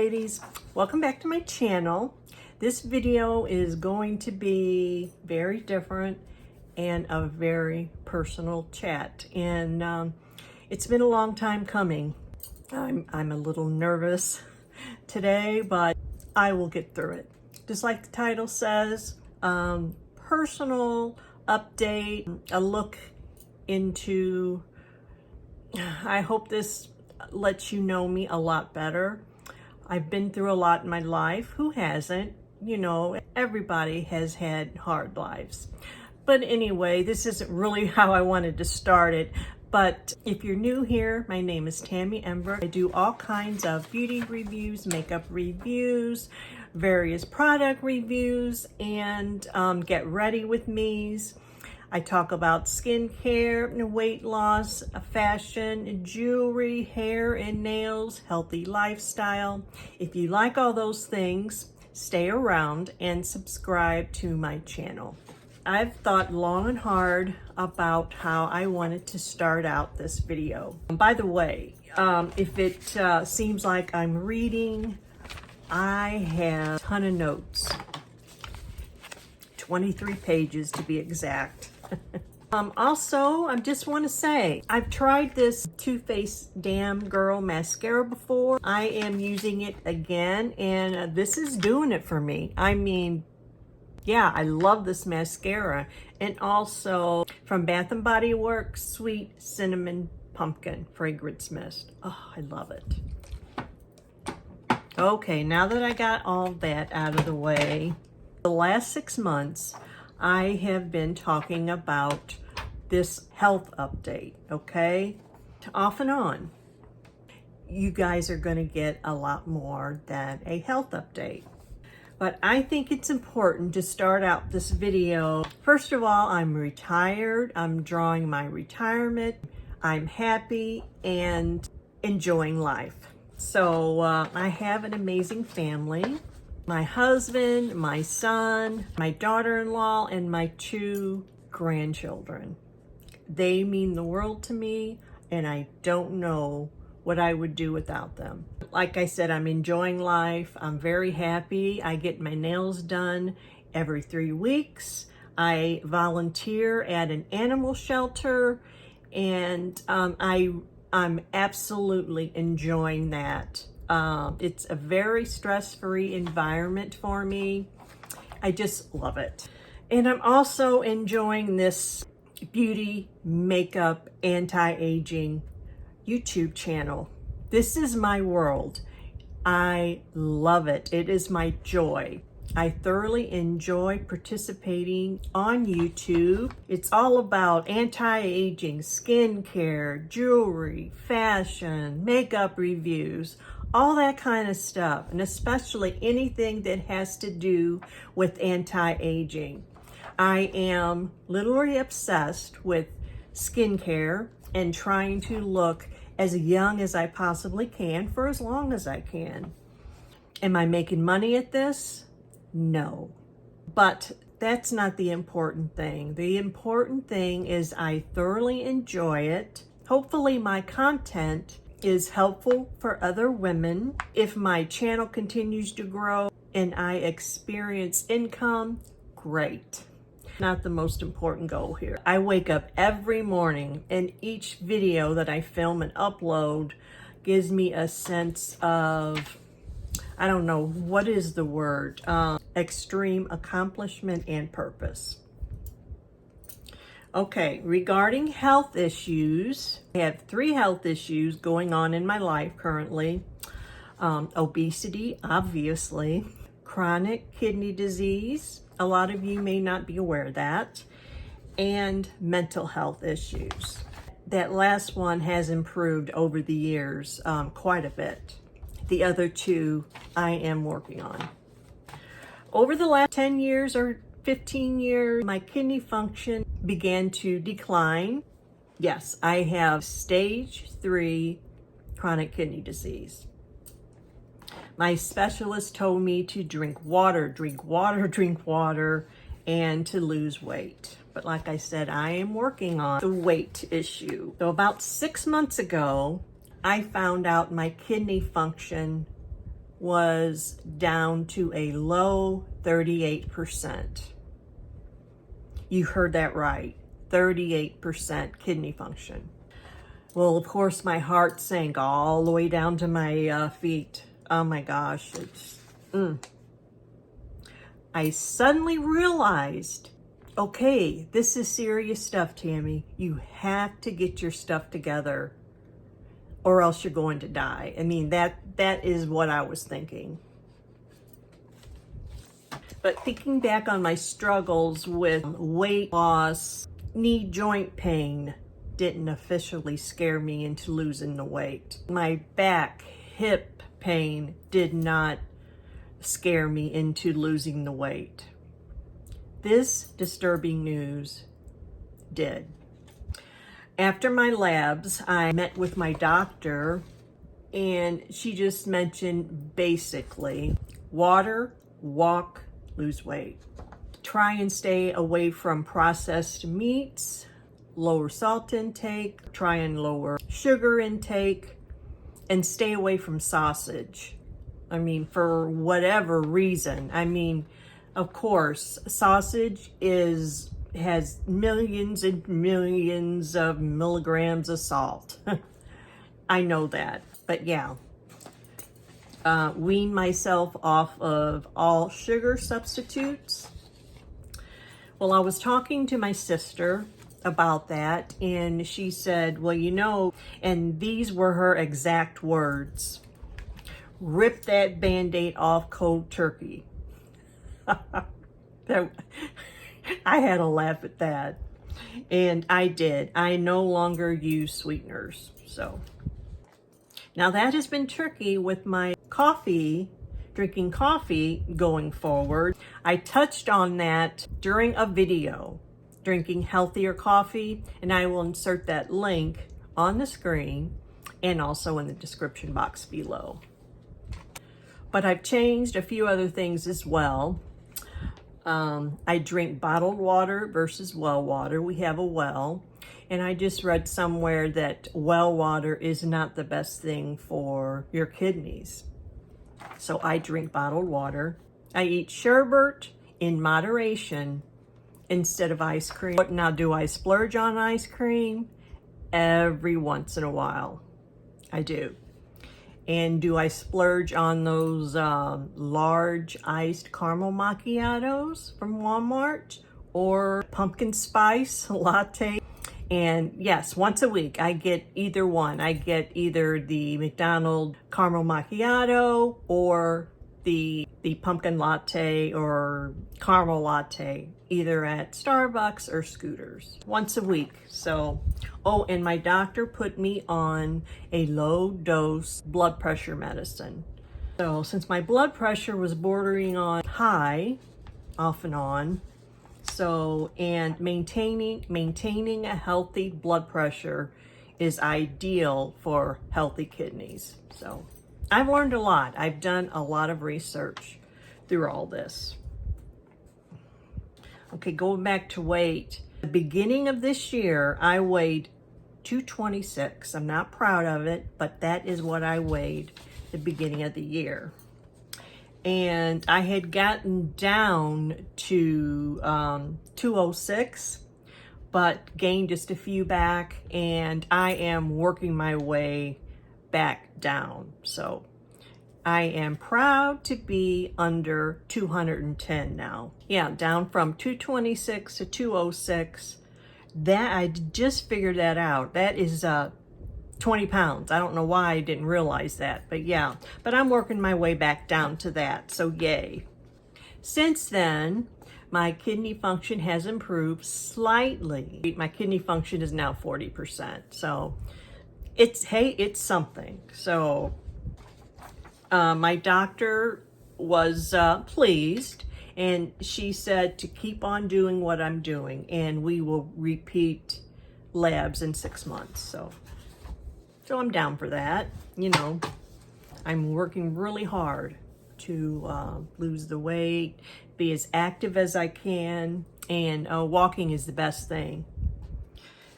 ladies, welcome back to my channel. This video is going to be very different and a very personal chat, and it's been a long time coming. I'm a little nervous today, but I will get through it. Just like the title says, personal update, a look into, I hope this lets you know me a lot better. I've been through a lot in my life. Who hasn't? You know, everybody has had hard lives. But anyway, this isn't really how I wanted to start it. But if you're new here, my name is Tammy Ember. I do all kinds of beauty reviews, makeup reviews, various product reviews, and get ready with me's. I talk about skincare, weight loss, fashion, jewelry, hair and nails, healthy lifestyle. If you like all those things, stay around and subscribe to my channel. I've thought long and hard about how I wanted to start out this video. By the way, if it seems like I'm reading, I have a ton of notes. 23 pages to be exact. Also, I just want to say, I've tried this Too Faced Damn Girl mascara before. I am using it again, and this is doing it for me. I mean, yeah, I love this mascara. And also from Bath & Body Works, Sweet Cinnamon Pumpkin Fragrance Mist. Oh, I love it. Okay, now that I got all that out of the way, the last 6 months, I have been talking about this health update, okay? Off and on. You guys are going to get a lot more than a health update. But I think it's important to start out this video. First of all, I'm retired. I'm drawing my retirement. I'm happy and enjoying life. So I have an amazing family. My husband, my son, my daughter-in-law, and my 2 grandchildren. They mean the world to me, and I don't know what I would do without them. Like I said, I'm enjoying life. I'm very happy. I get my nails done every 3 weeks. I volunteer at an animal shelter, and I'm absolutely enjoying that. It's a very stress-free environment for me. I just love it. And I'm also enjoying this beauty, makeup, anti-aging YouTube channel. This is my world. I love it. It is my joy. I thoroughly enjoy participating on YouTube. It's all about anti-aging, skincare, jewelry, fashion, makeup reviews, all that kind of stuff, and especially anything that has to do with anti-aging. I am literally obsessed with skincare and trying to look as young as I possibly can for as long as I can. Am I making money at this? No. But that's not the important thing. The important thing is I thoroughly enjoy it. Hopefully my content is helpful for other women. If my channel continues to grow and I experience income, great. Not the most important goal here. I wake up every morning, and each video that I film and upload gives me a sense of, I don't know, what is the word? Extreme accomplishment and purpose. Okay, regarding health issues, I have 3 health issues going on in my life currently. Obesity, obviously. Chronic kidney disease. A lot of you may not be aware of that. And mental health issues. That last one has improved over the years quite a bit. The other 2 I am working on. Over the last 10 years or 15 years, my kidney function began to decline. Yes, I have stage 3 chronic kidney disease. My specialist told me to drink water, and to lose weight. But like I said, I am working on the weight issue. So about 6 months ago, I found out my kidney function was down to a low 38%. You heard that right, 38% kidney function. Well, of course, my heart sank all the way down to my feet. Oh my gosh, I suddenly realized, okay, this is serious stuff, Tammy. You have to get your stuff together or else you're going to die. I mean, that is what I was thinking. But thinking back on my struggles with weight loss, knee joint pain didn't officially scare me into losing the weight. My back, hip pain did not scare me into losing the weight. This disturbing news did. After my labs, I met with my doctor, and she just mentioned basically water, walk, lose weight. Try and stay away from processed meats, lower salt intake, try and lower sugar intake, and stay away from sausage. I mean, for whatever reason. I mean, of course, sausage has millions and millions of milligrams of salt. I know that, but yeah. Wean myself off of all sugar substitutes. Well, I was talking to my sister about that, and she said, well, you know, and these were her exact words: rip that Band-Aid off cold turkey. I had a laugh at that, and I did. I no longer use sweeteners. So now that has been tricky with my drinking coffee going forward. I touched on that during a video, drinking healthier coffee, and I will insert that link on the screen and also in the description box below. But I've changed a few other things as well. I drink bottled water versus well water. We have a well, and I just read somewhere that well water is not the best thing for your kidneys. So I drink bottled water. I eat sherbet in moderation instead of ice cream. Now, do I splurge on ice cream? Every once in a while, I do. And do I splurge on those large iced caramel macchiatos from Walmart or pumpkin spice latte? And yes, once a week I get either one. I get either the McDonald's caramel macchiato or the pumpkin latte or caramel latte, either at Starbucks or Scooters, once a week. So, oh, and my doctor put me on a low dose blood pressure medicine. So since my blood pressure was bordering on high, off and on, so, and maintaining a healthy blood pressure is ideal for healthy kidneys. So I've learned a lot. I've done a lot of research through all this. Okay, going back to weight. The beginning of this year, I weighed 226. I'm not proud of it, but that is what I weighed the beginning of the year. And I had gotten down to 206, but gained just a few back, and I am working my way back down. So I am proud to be under 210 now. Yeah, down from 226 to 206. That I just figured that out. That is 20 pounds. I don't know why I didn't realize that, but yeah. But I'm working my way back down to that, so yay. Since then, my kidney function has improved slightly. My kidney function is now 40%. So it's something. So my doctor was pleased, and she said to keep on doing what I'm doing, and we will repeat labs in 6 months. So I'm down for that. You know, I'm working really hard to lose the weight, be as active as I can, and walking is the best thing.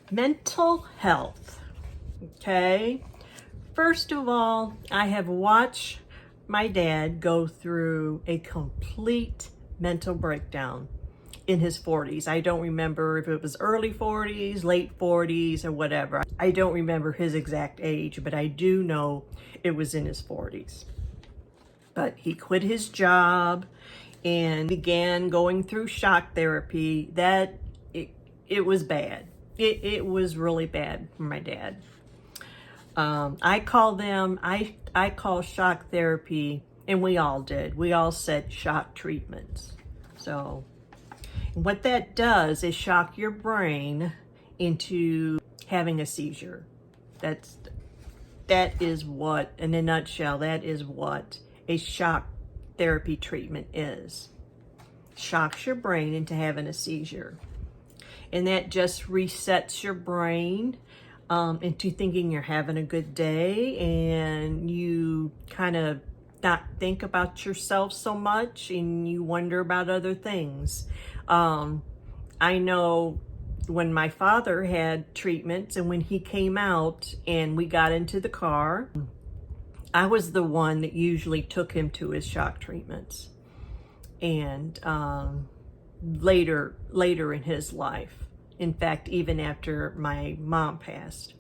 Mental health, okay? First of all, I have watched my dad go through a complete mental breakdown in his 40s. I don't remember if it was early 40s, late 40s, or whatever. I don't remember his exact age, but I do know it was in his 40s. But he quit his job and began going through shock therapy. It was bad. It was really bad for my dad. I call shock therapy, and we all did. We all said shock treatments. So what that does is shock your brain into having a seizure. That is what, in a nutshell, that is what a shock therapy treatment is. Shocks your brain into having a seizure. And that just resets your brain into thinking you're having a good day, and you kind of not think about yourself so much, and you wonder about other things. I know when my father had treatments, and when he came out and we got into the car, I was the one that usually took him to his shock treatments. And later in his life, in fact, even after my mom passed.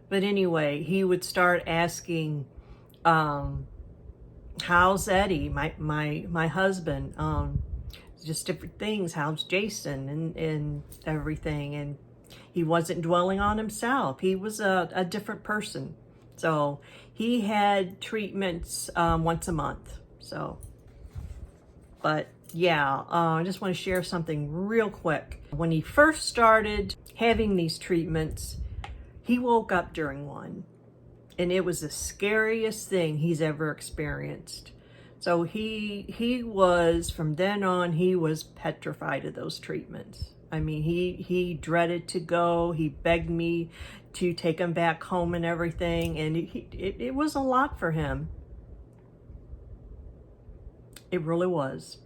But anyway, he would start asking, how's Eddie, my husband, just different things, how's Jason, and everything. And he wasn't dwelling on himself. He was a different person. So he had treatments once a month. So, but yeah, I just want to share something real quick. When he first started having these treatments, he woke up during one, and it was the scariest thing he's ever experienced. So he was, from then on, he was petrified of those treatments. I mean, he dreaded to go. He begged me to take him back home and everything, and it was a lot for him. It really was.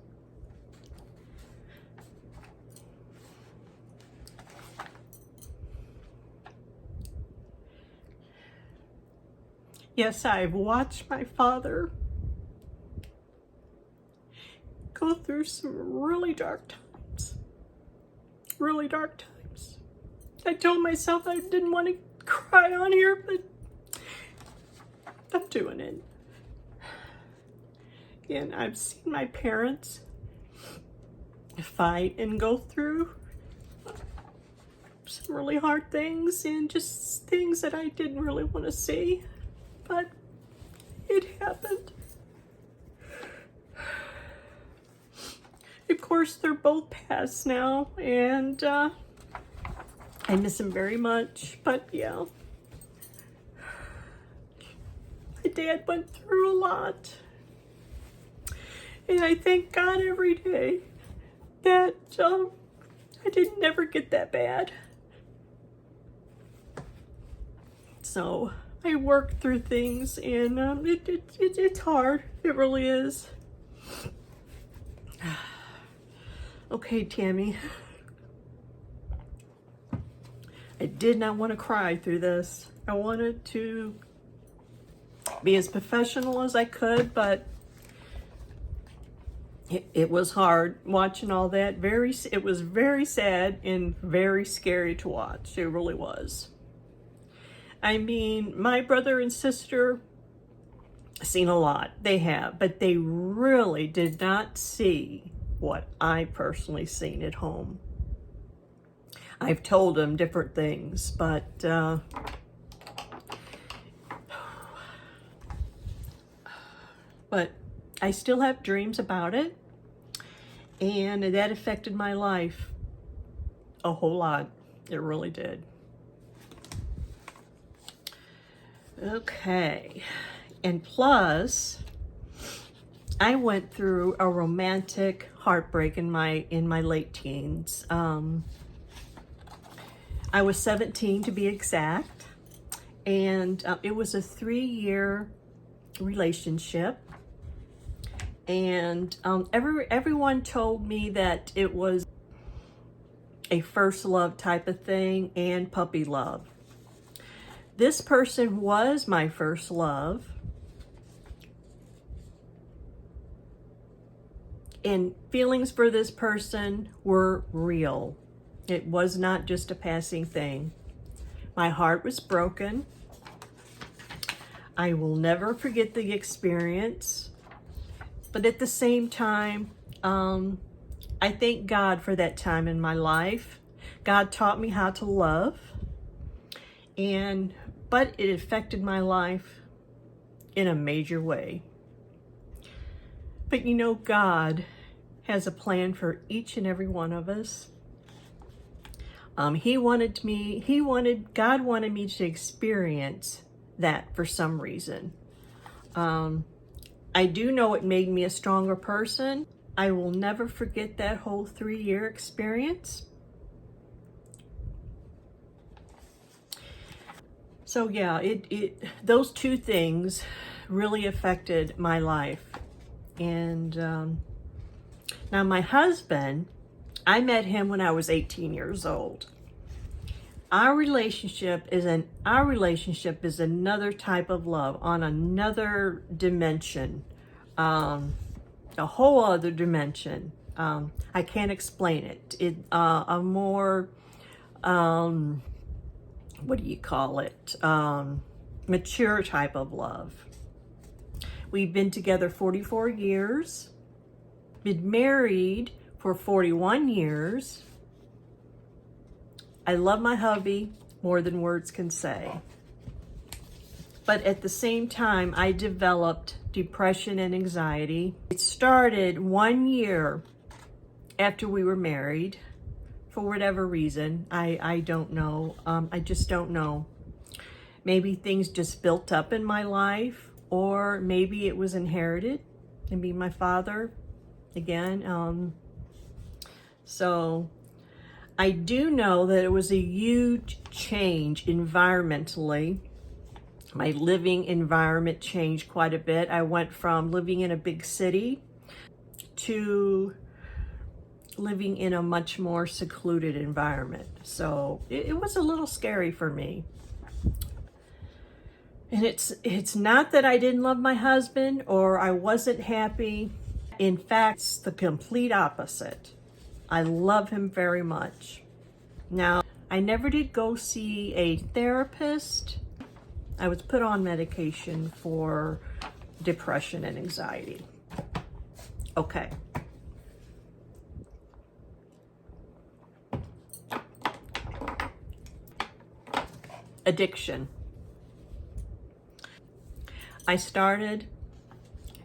Yes, I've watched my father go through some really dark times. Really dark times. I told myself I didn't want to cry on here, but I'm doing it. And I've seen my parents fight and go through some really hard things, and just things that I didn't really want to see. But it happened. Of course, they're both passed now, and I miss them very much. But yeah, my dad went through a lot, and I thank God every day that I didn't ever get that bad. So I worked through things, and it's hard. It really is. Okay, Tammy. I did not want to cry through this. I wanted to be as professional as I could, but it was hard watching all that. It was very sad and very scary to watch. It really was. I mean, my brother and sister seen a lot. They have, but they really did not see what I personally seen at home. I've told them different things, but I still have dreams about it, and that affected my life a whole lot. It really did. Okay, and plus, I went through a romantic heartbreak in my late teens. I was 17 to be exact, and it was a 3-year relationship. And everyone told me that it was a first love type of thing and puppy love. This person was my first love, And feelings for this person were real. It was not just a passing thing. My heart was broken. I will never forget the experience. But at the same time, I thank God for that time in my life. God taught me how to love. But it affected my life in a major way. But you know, God has a plan for each and every one of us. God wanted me to experience that for some reason. I do know it made me a stronger person. I will never forget that whole 3-year experience. So yeah, those two things really affected my life. And now my husband, I met him when I was 18 years old. Our relationship is another type of love on another dimension, a whole other dimension. I can't explain it. A more, what do you call it? Mature type of love. We've been together 44 years, been married for 41 years. I love my hubby more than words can say. But at the same time, I developed depression and anxiety. It started 1 year after we were married. For whatever reason, I don't know. I just don't know. Maybe things just built up in my life, or maybe it was inherited. Maybe my father, again. So I do know that it was a huge change environmentally. My living environment changed quite a bit. I went from living in a big city to living in a much more secluded environment. So it was a little scary for me. And it's not that I didn't love my husband or I wasn't happy. In fact, it's the complete opposite. I love him very much. Now, I never did go see a therapist. I was put on medication for depression and anxiety. Okay. Addiction.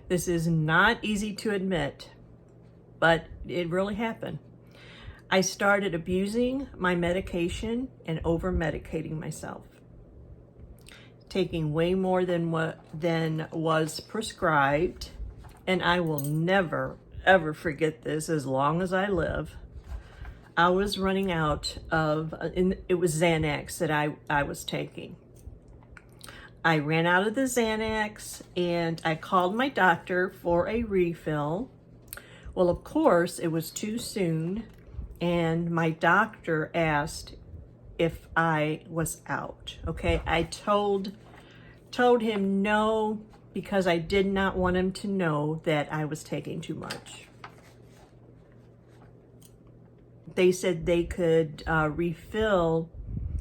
This is not easy to admit, but it really happened. I started abusing my medication and over-medicating myself, taking way more than was prescribed, and I will never, ever forget this as long as I live. I was running out of, it was Xanax that I was taking. I ran out of the Xanax and I called my doctor for a refill. Well, of course, it was too soon, and my doctor asked if I was out. Okay, I told him no, because I did not want him to know that I was taking too much. They said they could refill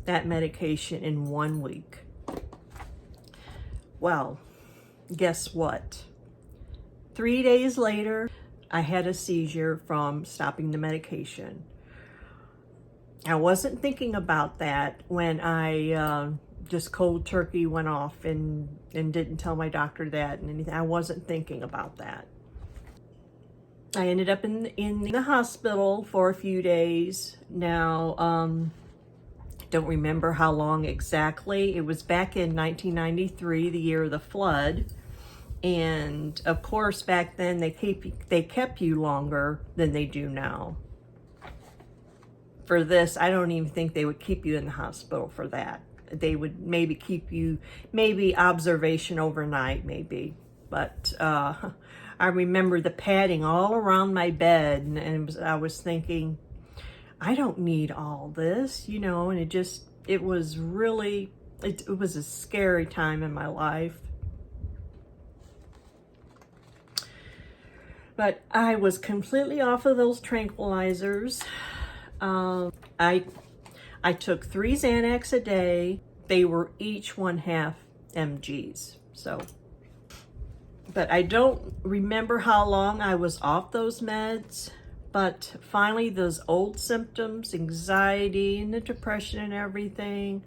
that medication in 1 week. Well, guess what? 3 days later, I had a seizure from stopping the medication. I wasn't thinking about that when I just cold turkey went off and didn't tell my doctor that and anything. I wasn't thinking about that. I ended up in the hospital for a few days. Now, don't remember how long exactly. It was back in 1993, the year of the flood. And of course, back then they kept you longer than they do now. For this, I don't even think they would keep you in the hospital for that. They would maybe keep you, maybe observation overnight, maybe. But I remember the padding all around my bed, and I was thinking, I don't need all this, you know, and it was really, it was a scary time in my life. But I was completely off of those tranquilizers. I took 3 Xanax a day. They were each 1/2 mgs. So, but I don't remember how long I was off those meds. But finally, those old symptoms, anxiety and the depression and everything,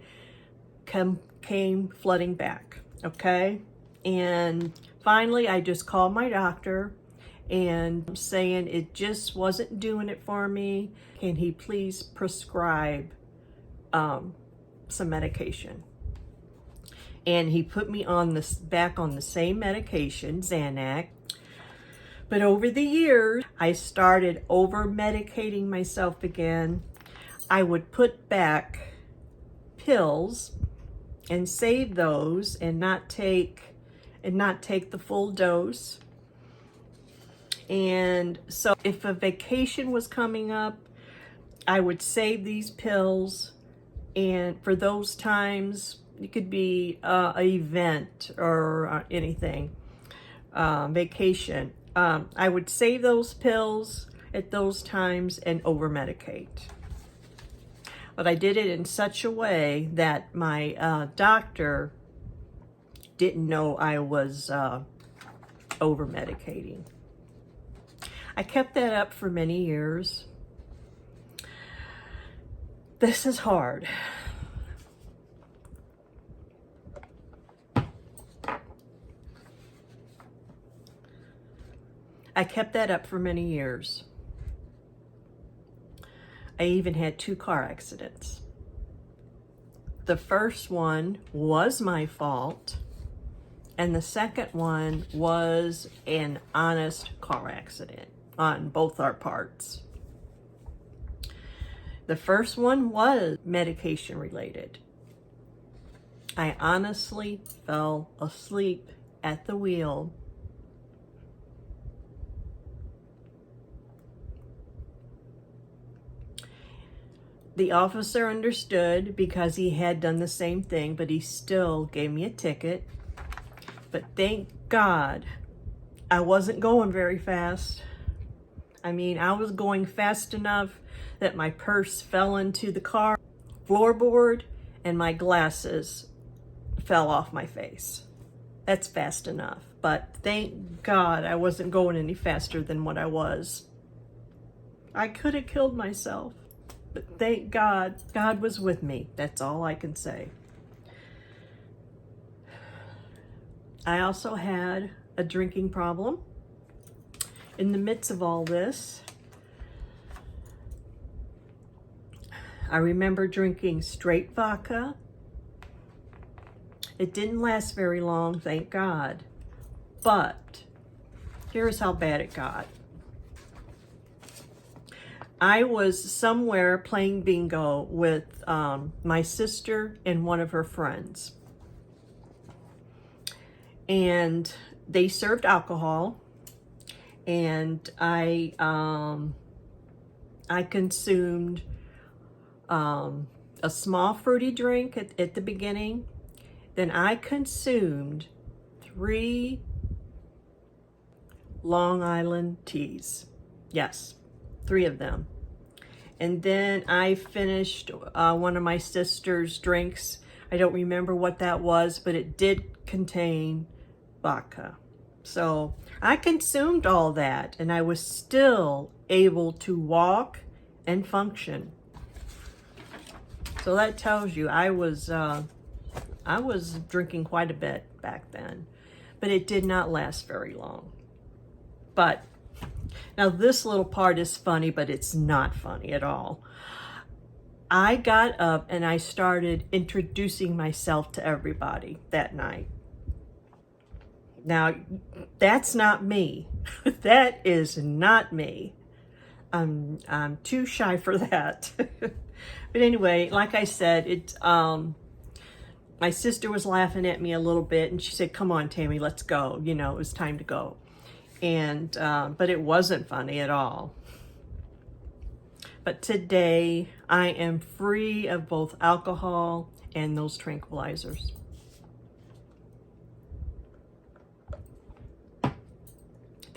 came flooding back. Okay, and finally, I just called my doctor and saying it just wasn't doing it for me. Can he please prescribe some medication? And he put me on back on the same medication, Xanax. But over the years, I started over-medicating myself again. I would put back pills and save those and not take the full dose. And so if a vacation was coming up, I would save these pills, and for those times, it could be an event or anything, vacation. I would save those pills at those times and over-medicate. But I did it in such a way that my doctor didn't know I was over-medicating. I kept that up for many years. This is hard. I kept that up for many years. I even had 2 car accidents. The first one was my fault, and the second one was an honest car accident on both our parts. The first one was medication related. I honestly fell asleep at the wheel. The officer understood because he had done the same thing, but he still gave me a ticket. But thank God I wasn't going very fast. I mean, I was going fast enough that my purse fell into the car floorboard and my glasses fell off my face. That's fast enough. But thank God I wasn't going any faster than what I was. I could have killed myself. But thank God, God was with me. That's all I can say. I also had a drinking problem. In the midst of all this, I remember drinking straight vodka. It didn't last very long, thank God. But here's how bad it got. I was somewhere playing bingo with my sister and one of her friends. And they served alcohol. And I consumed a small fruity drink at the beginning. Then I consumed 3 Long Island teas. Yes. 3 of them. And then I finished one of my sister's drinks. I don't remember what that was, but it did contain vodka. So I consumed all that, and I was still able to walk and function. So that tells you I was drinking quite a bit back then, but it did not last very long. But now this little part is funny, but it's not funny at all. I got up and I started introducing myself to everybody that night. Now, that's not me. That is not me. I'm too shy for that. But anyway, like I said, it's my sister was laughing at me a little bit, and she said, "Come on, Tammy, let's go." You know, it was time to go. And but it wasn't funny at all. But today I am free of both alcohol and those tranquilizers.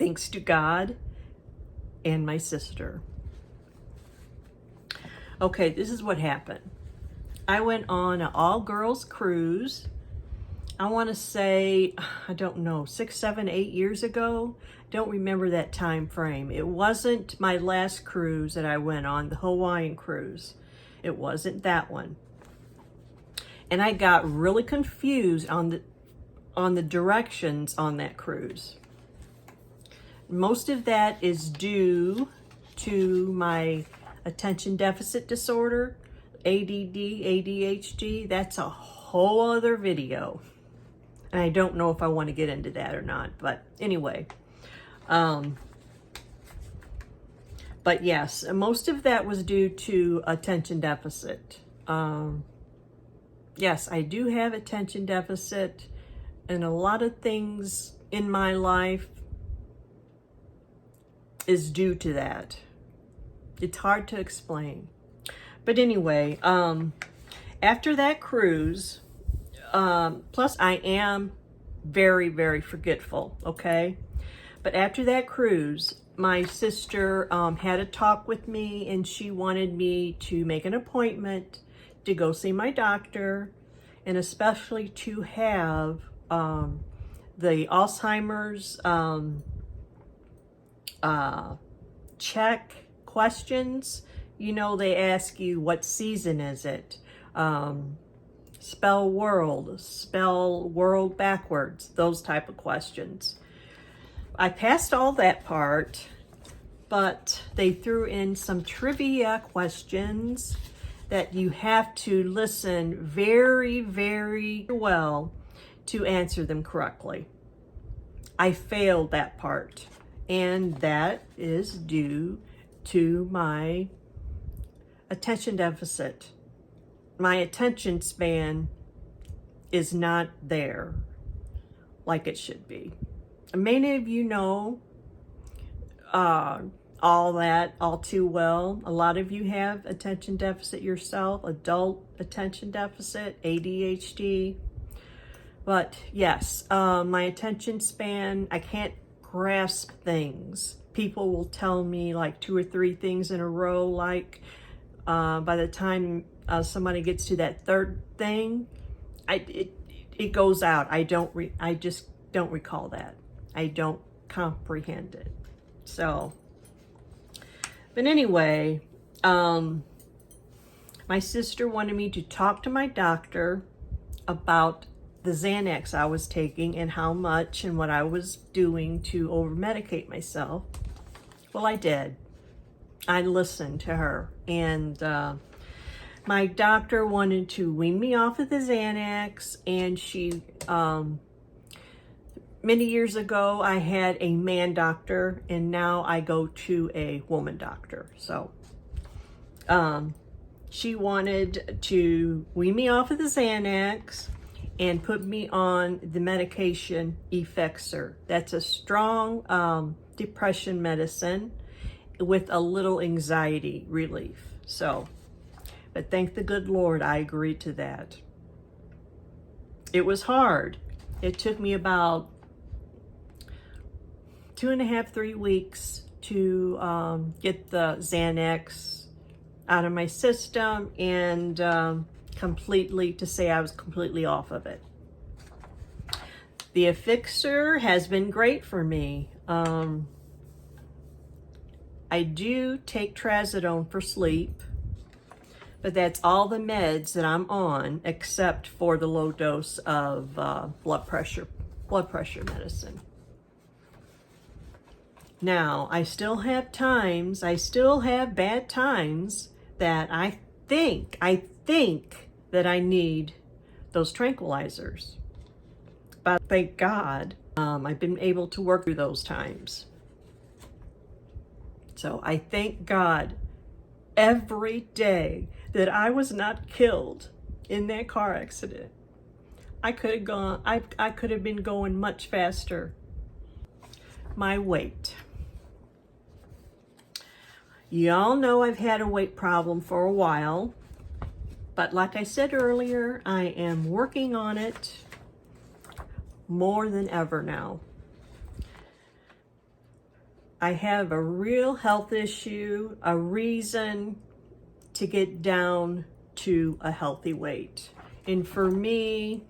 thanks to God and my sister. Okay, this is what happened. I went on an all-girls cruise. I want to say, I don't know, 6, 7, 8 years ago. Don't remember that time frame. It wasn't my last cruise that I went on, the Hawaiian cruise. It wasn't that one. And I got really confused on the directions on that cruise. Most of that is due to my attention deficit disorder, ADD, ADHD. That's a whole other video. And I don't know if I want to get into that or not, but anyway. But yes, most of that was due to attention deficit. Yes, I do have attention deficit, and a lot of things in my life is due to that. It's hard to explain. But anyway, after that cruise, plus I am very, very forgetful, okay? But after that cruise, my sister had a talk with me, and she wanted me to make an appointment to go see my doctor, and especially to have the Alzheimer's check questions. You know, they ask you, what season is it? Spell world backwards, those type of questions. I passed all that part, but they threw in some trivia questions that you have to listen very, very well to answer them correctly. I failed that part, and that is due to my attention deficit. My attention span is not there like it should be. Many of you know all that all too well. A lot of you have attention deficit yourself, adult attention deficit, ADHD. But yes, my attention span, I can't grasp things. People will tell me like 2 or 3 things in a row, like by the time somebody gets to that third thing, it goes out. I just don't recall that. I don't comprehend it. So, but anyway, my sister wanted me to talk to my doctor about the Xanax I was taking and how much and what I was doing to over-medicate myself. Well, I did. I listened to her, and my doctor wanted to wean me off of the Xanax, and she, many years ago, I had a man doctor, and now I go to a woman doctor. So, she wanted to wean me off of the Xanax and put me on the medication Effexor. That's a strong depression medicine with a little anxiety relief. So, but thank the good Lord, I agreed to that. It was hard. It took me about 2.5, 3 weeks to get the Xanax out of my system and completely, to say I was completely off of it. The Effexor has been great for me. I do take trazodone for sleep, but that's all the meds that I'm on except for the low dose of blood pressure medicine. Now, I still have bad times that I think that I need those tranquilizers. But thank God, I've been able to work through those times. So I thank God every day that I was not killed in that car accident. I could have been going much faster. My weight. Y'all know I've had a weight problem for a while, but like I said earlier, I am working on it more than ever now. I have a real health issue, a reason to get down to a healthy weight. And for me,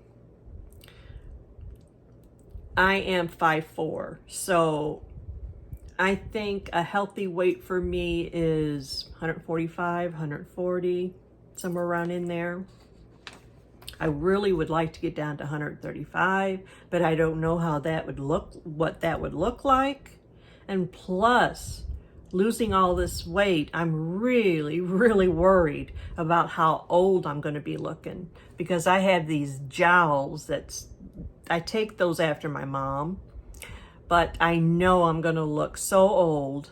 I am 5'4", so I think a healthy weight for me is 145, 140, somewhere around in there. I really would like to get down to 135, but I don't know how that would look, what that would look like. And plus, losing all this weight, I'm really, really worried about how old I'm going to be looking, because I have these jowls I take those after my mom, but I know I'm going to look so old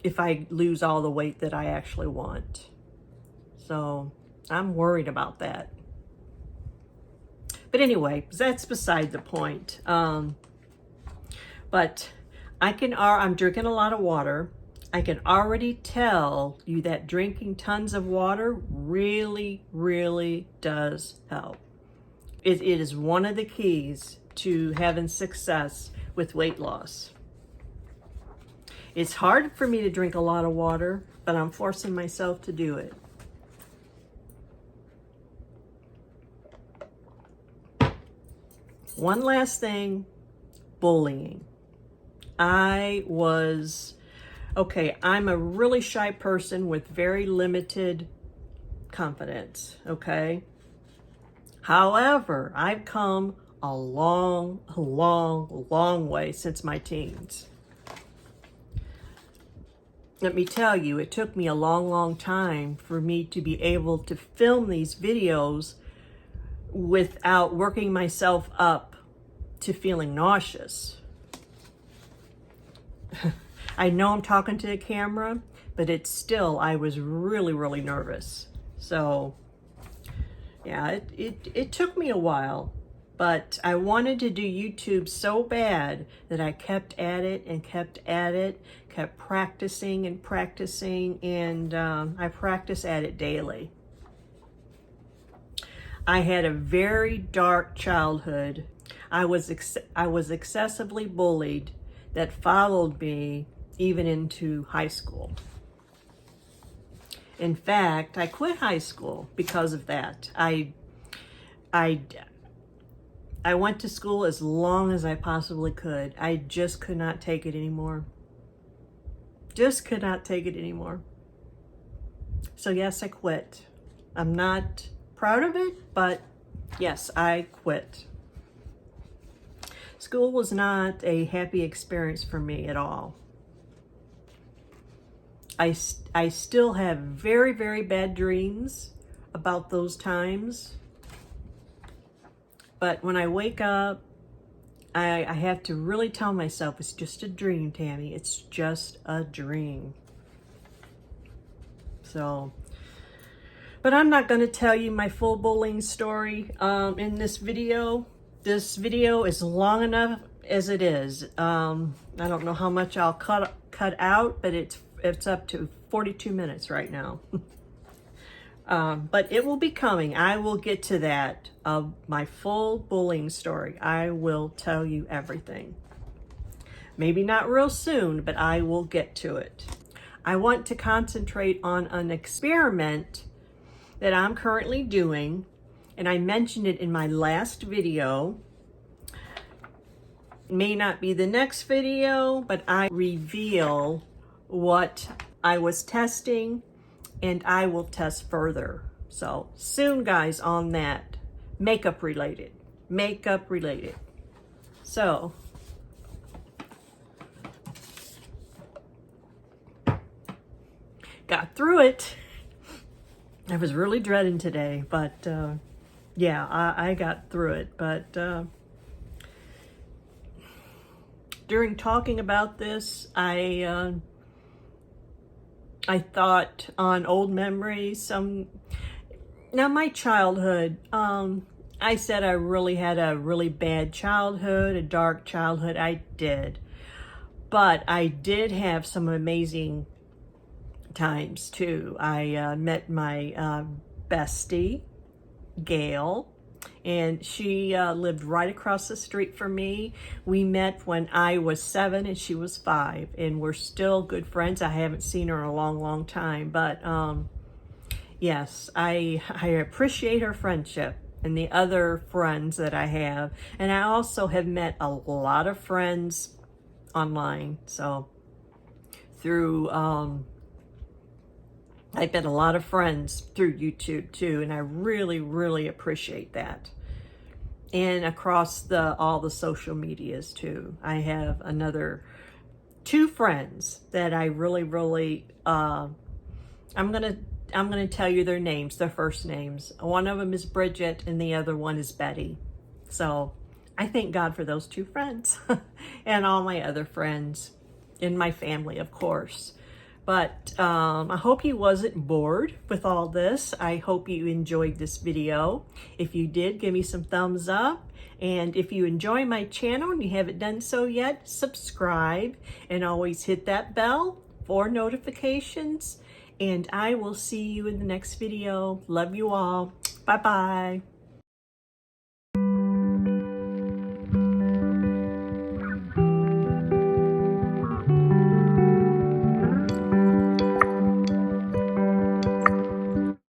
if I lose all the weight that I actually want. So I'm worried about that. But anyway, that's beside the point. But I'm drinking a lot of water. I can already tell you that drinking tons of water really, really does help. It is one of the keys to having success with weight loss. It's hard for me to drink a lot of water, but I'm forcing myself to do it. One last thing, bullying. I'm a really shy person with very limited confidence, okay? However, I've come a long, long, long way since my teens. Let me tell you, it took me a long, long time for me to be able to film these videos without working myself up to feeling nauseous. I know I'm talking to the camera, but it's still, I was really, really nervous. So yeah, it took me a while, but I wanted to do YouTube so bad that I kept at it and kept at it, kept practicing and practicing, and I practice at it daily. I had a very dark childhood. I was excessively bullied that followed me even into high school. In fact, I quit high school because of that. I went to school as long as I possibly could. I just could not take it anymore. Just could not take it anymore. So yes, I quit. I'm not proud of it, but yes, I quit. School was not a happy experience for me at all. I still have very, very bad dreams about those times. But when I wake up, I have to really tell myself, it's just a dream, Tammy. It's just a dream. So, but I'm not going to tell you my full bullying story in this video. This video is long enough as it is. I don't know how much I'll cut out, but it's up to 42 minutes right now. But it will be coming. I will get to that, my full bullying story. I will tell you everything. Maybe not real soon, but I will get to it. I want to concentrate on an experiment that I'm currently doing, and I mentioned it in my last video. May not be the next video, but I reveal what I was testing, and I will test further. So soon, guys, on that. Makeup related. Makeup related. So got through it. I was really dreading today, but yeah, I got through it. But during talking about this, I thought on old memories. Now my childhood, I said I really had a really bad childhood, a dark childhood. I did. But I did have some amazing times too. I met my bestie, Gail, And she lived right across the street from me. We met when I was 7 and she was 5, and we're still good friends. I haven't seen her in a long, long time, but yes, I appreciate her friendship and the other friends that I have. And I also have met a lot of friends online. So through, I've met a lot of friends through YouTube too, and I really, really appreciate that. And across all the social medias too. I have another 2 friends that I really, really, I'm gonna tell you their names, their first names. One of them is Bridget and the other one is Betty. So I thank God for those 2 friends and all my other friends in my family, of course. But I hope you wasn't bored with all this. I hope you enjoyed this video. If you did, give me some thumbs up. And if you enjoy my channel and you haven't done so yet, subscribe and always hit that bell for notifications. And I will see you in the next video. Love you all. Bye-bye.